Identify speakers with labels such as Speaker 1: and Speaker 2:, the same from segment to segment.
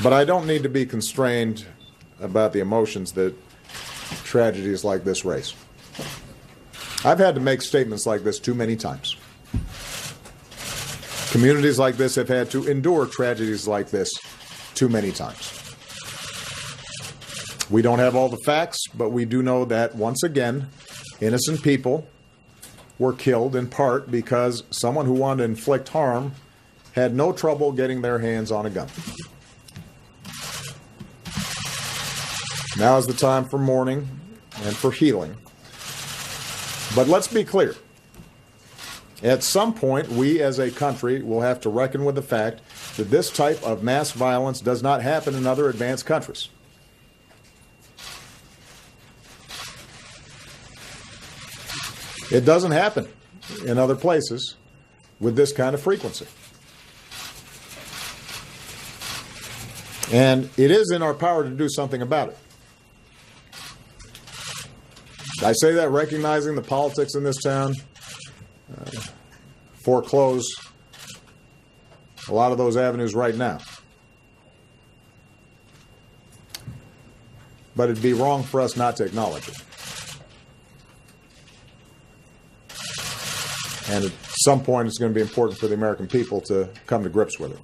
Speaker 1: But I don't need to be constrained about the emotions that tragedies like this raise. I've had to make statements like this too many times. Communities like this have had to endure tragedies like this too many times. We don't have all the facts, but we do know that, once again, innocent people were killed in part because someone who wanted to inflict harm had no trouble getting their hands on a gun. Now is the time for mourning and for healing. But let's be clear. At some point, we as a country will have to reckon with the fact that this type of mass violence does not happen in other advanced countries. It doesn't happen in other places with this kind of frequency. And it is in our power to do something about it. I say that recognizing the politics in this town foreclose a lot of those avenues right now. But it'd be wrong for us not to acknowledge it. And at some point, it's going to be important for the American people to come to grips with it.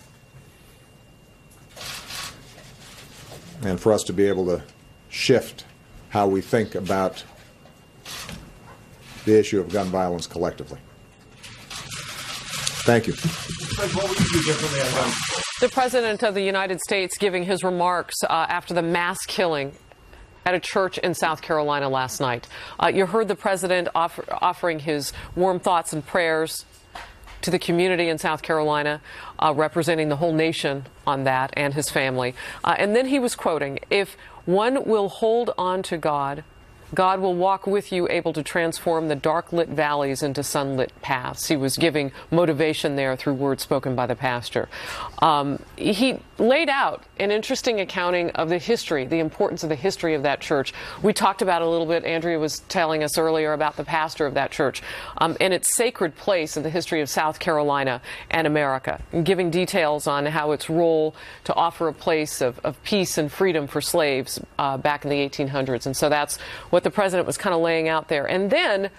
Speaker 1: And for us to be able to shift how we think about the issue of gun violence collectively. Thank you.
Speaker 2: The President of the United States giving his remarks after the mass killing at a church in South Carolina last night. You heard the President offering his warm thoughts and prayers to the community in South Carolina, representing the whole nation on that, and his family. And then he was quoting, "If one will hold on to God, God will walk with you, able to transform the dark-lit valleys into sunlit paths." He was giving motivation there through words spoken by the pastor. He laid out an interesting accounting of the history, the importance of the history of that church. We talked about it a little bit. Andrea was telling us earlier about the pastor of that church and its sacred place in the history of South Carolina and America, and giving details on how its role to offer a place of peace and freedom for slaves back in the 1800s. And so that's what the President was kind of laying out there. And then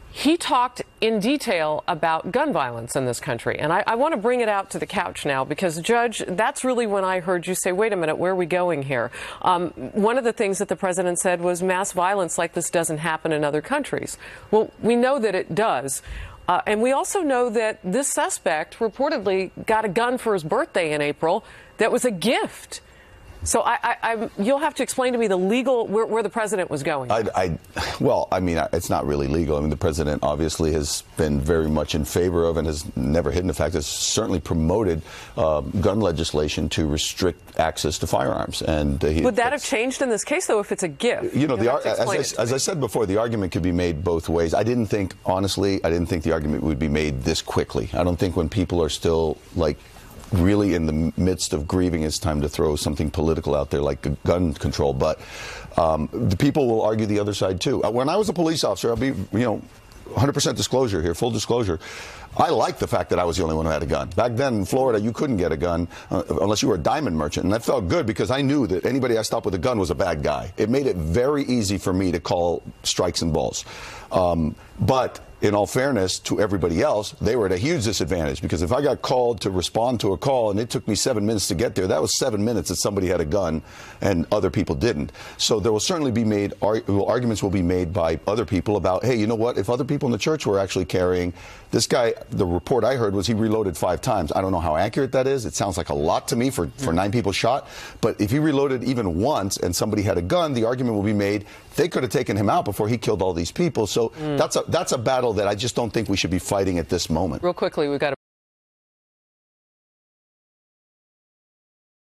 Speaker 2: he talked in detail about gun violence in this country. And I want to bring it out to the couch now because, Judge, that's really when I heard you say, wait a minute, where are we going here? One of the things that the President said was mass violence like this doesn't happen in other countries. Well, we know that it does. And we also know that this suspect reportedly got a gun for his birthday in April that was a gift. So you'll have to explain to me the legal, where the President was going.
Speaker 3: Well, I mean, it's not really legal. I mean, the President obviously has been very much in favor of and has never hidden the fact, has certainly promoted gun legislation to restrict access to firearms. And
Speaker 2: would that have changed in this case, though, if it's a gift?
Speaker 3: You know, as I said before, the argument could be made both ways. Honestly, I didn't think the argument would be made this quickly. I don't think when people are still, like, really in the midst of grieving, it's time to throw something political out there like gun control. But the people will argue the other side too. When I was a police officer, I'll be, 100% disclosure here, full disclosure, I liked the fact that I was the only one who had a gun. Back then in Florida, you couldn't get a gun unless you were a diamond merchant. And that felt good because I knew that anybody I stopped with a gun was a bad guy. It made it very easy for me to call strikes and balls. But in all fairness to everybody else, they were at a huge disadvantage because if I got called to respond to a call and it took me 7 minutes to get there, that was 7 minutes that somebody had a gun and other people didn't. So there will certainly be arguments will be made by other people about, hey, you know what, if other people in the church were actually carrying, this guy, the report I heard was he reloaded 5 times. I don't know how accurate that is. It sounds like a lot to me for 9 people shot. But if he reloaded even once and somebody had a gun, the argument will be made, they could have taken him out before he killed all these people. So that's a battle that I just don't think we should be fighting at this moment.
Speaker 2: Real quickly, we've got